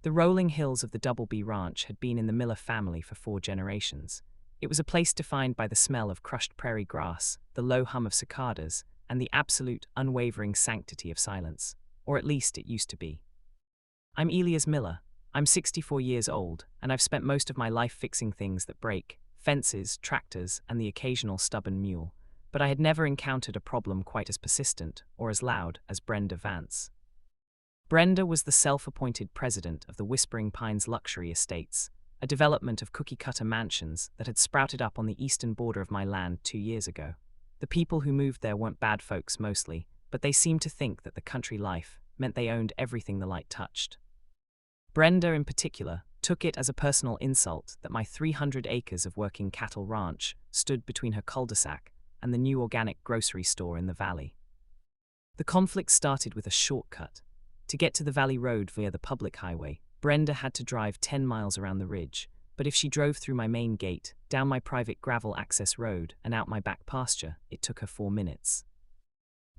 The rolling hills of the Double B Ranch had been in the Miller family for 4 generations. It was a place defined by the smell of crushed prairie grass, the low hum of cicadas, and the absolute, unwavering sanctity of silence. Or at least it used to be. I'm Elias Miller. I'm 64 years old, and I've spent most of my life fixing things that break: fences, tractors, and the occasional stubborn mule. But I had never encountered a problem quite as persistent, or as loud, as Brenda Vance. Brenda was the self-appointed president of the Whispering Pines Luxury Estates, a development of cookie-cutter mansions that had sprouted up on the eastern border of my land 2 years ago. The people who moved there weren't bad folks mostly, but they seemed to think that the country life meant they owned everything the light touched. Brenda, in particular, took it as a personal insult that my 300 acres of working cattle ranch stood between her cul-de-sac and the new organic grocery store in the valley. The conflict started with a shortcut. To get to the valley road via the public highway, Brenda had to drive 10 miles around the ridge, but if she drove through my main gate, down my private gravel access road, and out my back pasture, it took her 4 minutes.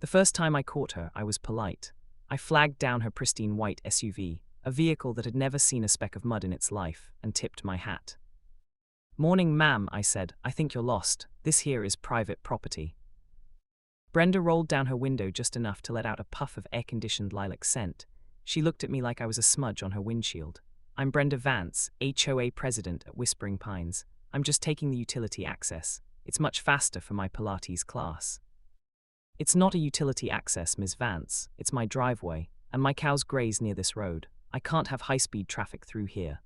The first time I caught her, I was polite. I flagged down her pristine white SUV, a vehicle that had never seen a speck of mud in its life, and tipped my hat. "Morning, ma'am," I said. "I think you're lost. This here is private property." Brenda rolled down her window just enough to let out a puff of air-conditioned lilac scent. She looked at me like I was a smudge on her windshield. "I'm Brenda Vance, HOA president at Whispering Pines. I'm just taking the utility access. It's much faster for my Pilates class." "It's not a utility access, Ms. Vance. It's my driveway, and my cows graze near this road. I can't have high-speed traffic through here."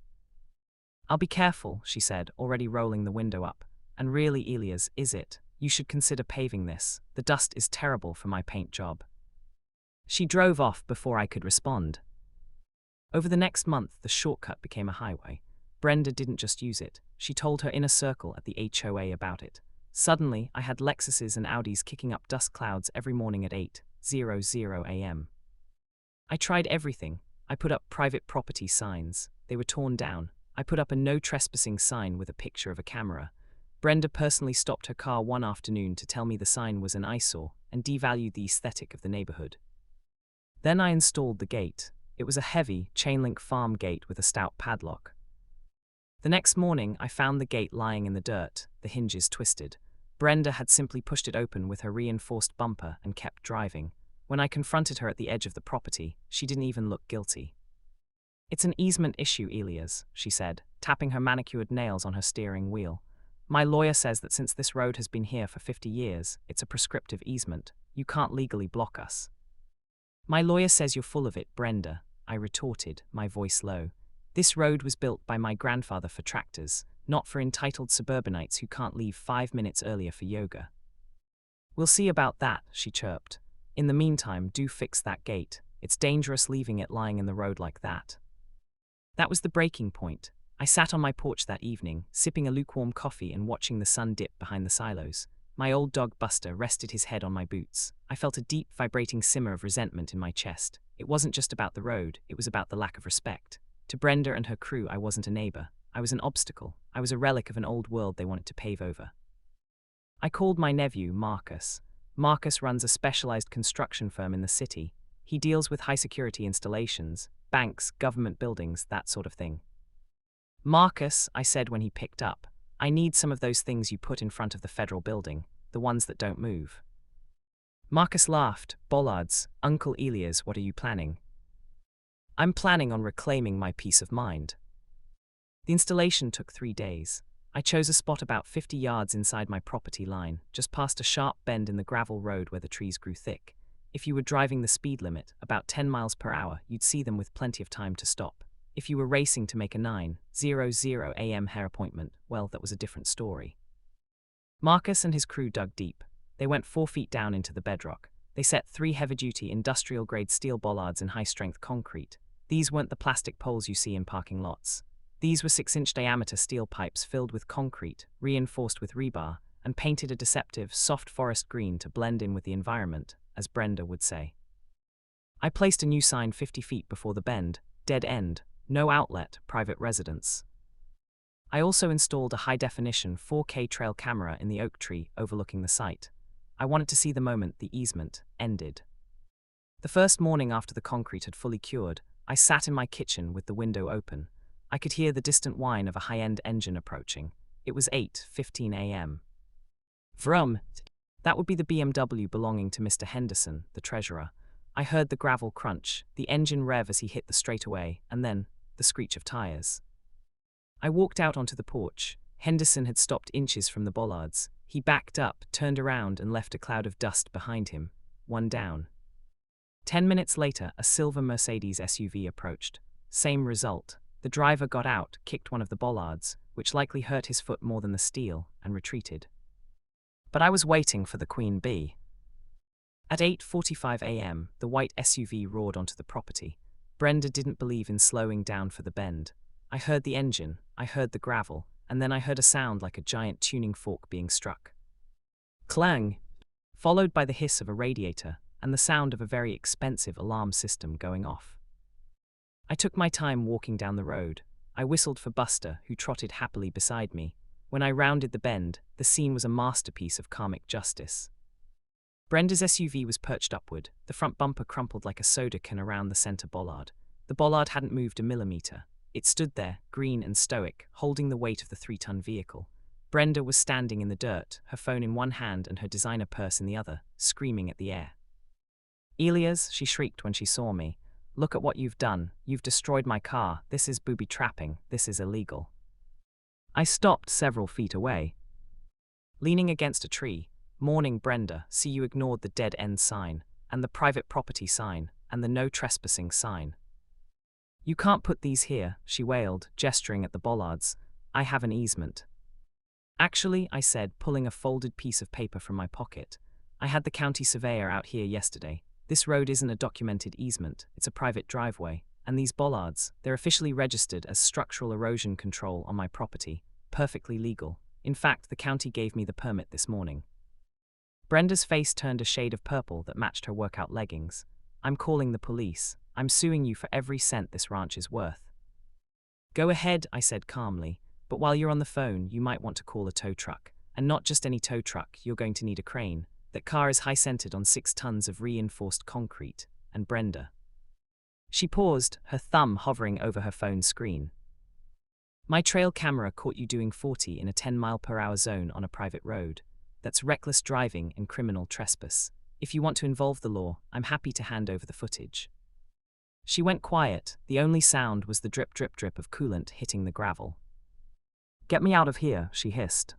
"I'll be careful," she said, already rolling the window up. "And really, Elias, is it? You should consider paving this. The dust is terrible for my paint job." She drove off before I could respond. Over the next month, the shortcut became a highway. Brenda didn't just use it. She told her inner circle at the HOA about it. Suddenly, I had Lexuses and Audis kicking up dust clouds every morning at 8:00 a.m. I tried everything. I put up private property signs. They were torn down. I put up a no trespassing sign with a picture of a camera. Brenda personally stopped her car one afternoon to tell me the sign was an eyesore and devalued the aesthetic of the neighborhood. Then I installed the gate. It was a heavy, chain-link farm gate with a stout padlock. The next morning, I found the gate lying in the dirt, the hinges twisted. Brenda had simply pushed it open with her reinforced bumper and kept driving. When I confronted her at the edge of the property, she didn't even look guilty. "It's an easement issue, Elias," she said, tapping her manicured nails on her steering wheel. "My lawyer says that since this road has been here for 50 years, it's a prescriptive easement. You can't legally block us." "My lawyer says you're full of it, Brenda," I retorted, my voice low. "This road was built by my grandfather for tractors, not for entitled suburbanites who can't leave 5 minutes earlier for yoga." "We'll see about that," she chirped. "In the meantime, do fix that gate. It's dangerous leaving it lying in the road like that." That was the breaking point. I sat on my porch that evening, sipping a lukewarm coffee and watching the sun dip behind the silos. My old dog Buster rested his head on my boots. I felt a deep, vibrating simmer of resentment in my chest. It wasn't just about the road, it was about the lack of respect. To Brenda and her crew, I wasn't a neighbor. I was an obstacle. I was a relic of an old world they wanted to pave over. I called my nephew, Marcus. Marcus runs a specialized construction firm in the city. He deals with high-security installations, banks, government buildings, that sort of thing. "Marcus," I said when he picked up, "I need some of those things you put in front of the federal building, the ones that don't move." Marcus laughed. "Bollards, Uncle Elias, what are you planning?" "I'm planning on reclaiming my peace of mind." The installation took 3 days. I chose a spot about 50 yards inside my property line, just past a sharp bend in the gravel road where the trees grew thick. If you were driving the speed limit, about 10 miles per hour, you'd see them with plenty of time to stop. If you were racing to make a 9:00 a.m. hair appointment, well, that was a different story. Marcus and his crew dug deep. They went 4 feet down into the bedrock. They set 3 heavy-duty industrial-grade steel bollards in high-strength concrete. These weren't the plastic poles you see in parking lots. These were 6-inch diameter steel pipes filled with concrete, reinforced with rebar, and painted a deceptive, soft forest green to blend in with the environment, as Brenda would say. I placed a new sign 50 feet before the bend: dead end, no outlet, private residence. I also installed a high-definition 4K trail camera in the oak tree overlooking the site. I wanted to see the moment the easement ended. The first morning after the concrete had fully cured, I sat in my kitchen with the window open. I could hear the distant whine of a high-end engine approaching. It was 8:15 a.m. Vroom! That would be the BMW belonging to Mr. Henderson, the treasurer. I heard the gravel crunch, the engine rev as he hit the straightaway, and then the screech of tires. I walked out onto the porch. Henderson had stopped inches from the bollards. He backed up, turned around, and left a cloud of dust behind him, one down. 10 minutes later, a silver Mercedes SUV approached. Same result. The driver got out, kicked one of the bollards, which likely hurt his foot more than the steel, and retreated. But I was waiting for the Queen Bee. At 8:45 a.m., the white SUV roared onto the property. Brenda didn't believe in slowing down for the bend. I heard the engine, I heard the gravel, and then I heard a sound like a giant tuning fork being struck. Clang! Followed by the hiss of a radiator and the sound of a very expensive alarm system going off. I took my time walking down the road. I whistled for Buster, who trotted happily beside me. When I rounded the bend, the scene was a masterpiece of karmic justice. Brenda's SUV was perched upward, the front bumper crumpled like a soda can around the center bollard. The bollard hadn't moved a millimeter. It stood there, green and stoic, holding the weight of the 3-ton vehicle. Brenda was standing in the dirt, her phone in one hand and her designer purse in the other, screaming at the air. "Elias," she shrieked when she saw me. "Look at what you've done. You've destroyed my car. This is booby trapping. This is illegal." I stopped several feet away. Leaning against a tree, "Morning, Brenda. See, you ignored the dead end sign, and the private property sign, and the no trespassing sign." "You can't put these here," she wailed, gesturing at the bollards. "I have an easement." "Actually," I said, pulling a folded piece of paper from my pocket, "I had the county surveyor out here yesterday. This road isn't a documented easement, it's a private driveway, and these bollards, they're officially registered as structural erosion control on my property, perfectly legal. In fact, the county gave me the permit this morning." Brenda's face turned a shade of purple that matched her workout leggings. "I'm calling the police. I'm suing you for every cent this ranch is worth." "Go ahead," I said calmly, "but while you're on the phone, you might want to call a tow truck. And not just any tow truck, you're going to need a crane. That car is high-centered on 6 tons of reinforced concrete, and Brenda." She paused, her thumb hovering over her phone screen. "My trail camera caught you doing 40 in a 10-mile-per-hour zone on a private road. That's reckless driving and criminal trespass. If you want to involve the law, I'm happy to hand over the footage." She went quiet. The only sound was the drip, drip, drip of coolant hitting the gravel. "Get me out of here," she hissed.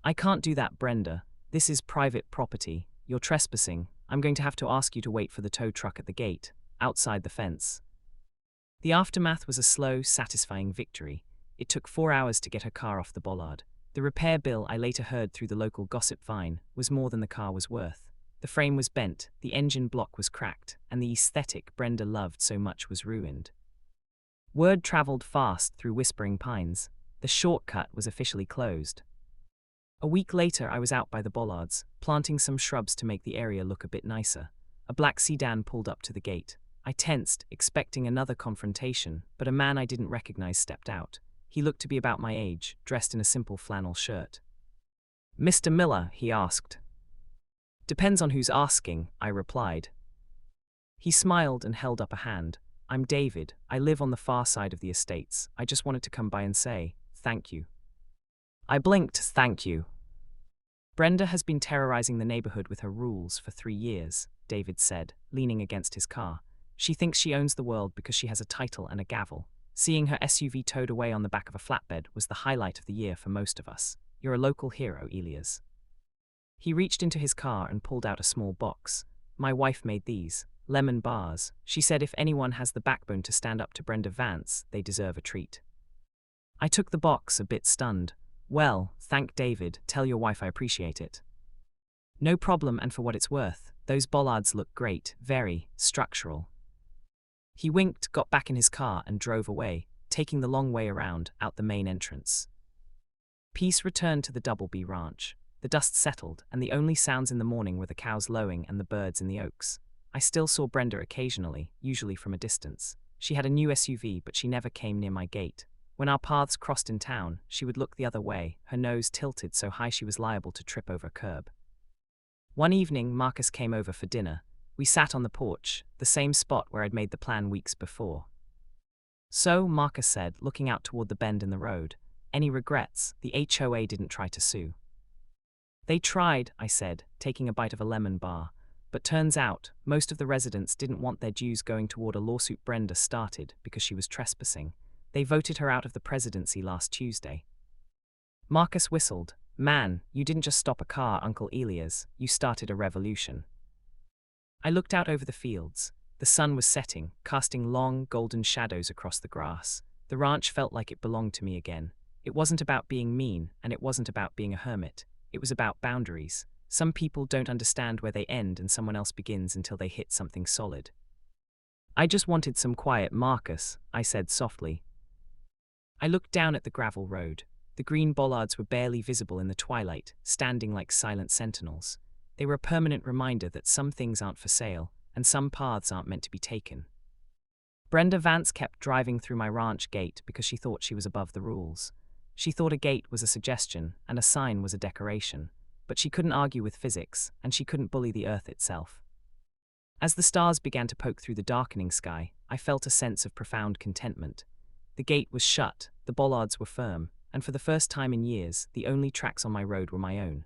"I can't do that, Brenda. This is private property. You're trespassing. I'm going to have to ask you to wait for the tow truck at the gate, outside the fence." The aftermath was a slow, satisfying victory. It took 4 hours to get her car off the bollard. The repair bill, I later heard through the local gossip vine, was more than the car was worth. The frame was bent, the engine block was cracked, and the aesthetic Brenda loved so much was ruined. Word traveled fast through Whispering Pines. The shortcut was officially closed. A week later, I was out by the bollards, planting some shrubs to make the area look a bit nicer. A black sedan pulled up to the gate. I tensed, expecting another confrontation, but a man I didn't recognize stepped out. He looked to be about my age, dressed in a simple flannel shirt. "Mr. Miller?" he asked. "Depends on who's asking," I replied. He smiled and held up a hand. "I'm David. I live on the far side of the estates. I just wanted to come by and say, thank you." I blinked, "Thank you." "Brenda has been terrorizing the neighborhood with her rules for 3 years, David said, leaning against his car. "She thinks she owns the world because she has a title and a gavel. Seeing her SUV towed away on the back of a flatbed was the highlight of the year for most of us. You're a local hero, Elias." He reached into his car and pulled out a small box. "My wife made these. Lemon bars. She said if anyone has the backbone to stand up to Brenda Vance, they deserve a treat." I took the box, a bit stunned. "Well, thank David. Tell your wife I appreciate it." "No problem, and for what it's worth, those bollards look great, very structural." He winked, got back in his car, and drove away, taking the long way around, out the main entrance. Peace returned to the Double B Ranch. The dust settled, and the only sounds in the morning were the cows lowing and the birds in the oaks. I still saw Brenda occasionally, usually from a distance. She had a new SUV, but she never came near my gate. When our paths crossed in town, she would look the other way, her nose tilted so high she was liable to trip over a curb. One evening, Marcus came over for dinner. We sat on the porch, the same spot where I'd made the plan weeks before. "So," Marcus said, looking out toward the bend in the road, "any regrets? The HOA didn't try to sue." "They tried," I said, taking a bite of a lemon bar, "but turns out, most of the residents didn't want their dues going toward a lawsuit Brenda started because she was trespassing. They voted her out of the presidency last Tuesday." Marcus whistled. "Man, you didn't just stop a car, Uncle Elias, you started a revolution." I looked out over the fields. The sun was setting, casting long, golden shadows across the grass. The ranch felt like it belonged to me again. It wasn't about being mean, and it wasn't about being a hermit. It was about boundaries. Some people don't understand where they end and someone else begins until they hit something solid. "I just wanted some quiet, Marcus," I said softly. I looked down at the gravel road. The green bollards were barely visible in the twilight, standing like silent sentinels. They were a permanent reminder that some things aren't for sale, and some paths aren't meant to be taken. Brenda Vance kept driving through my ranch gate because she thought she was above the rules. She thought a gate was a suggestion and a sign was a decoration, but she couldn't argue with physics, and she couldn't bully the earth itself. As the stars began to poke through the darkening sky, I felt a sense of profound contentment. The gate was shut, the bollards were firm, and for the first time in years, the only tracks on my road were my own.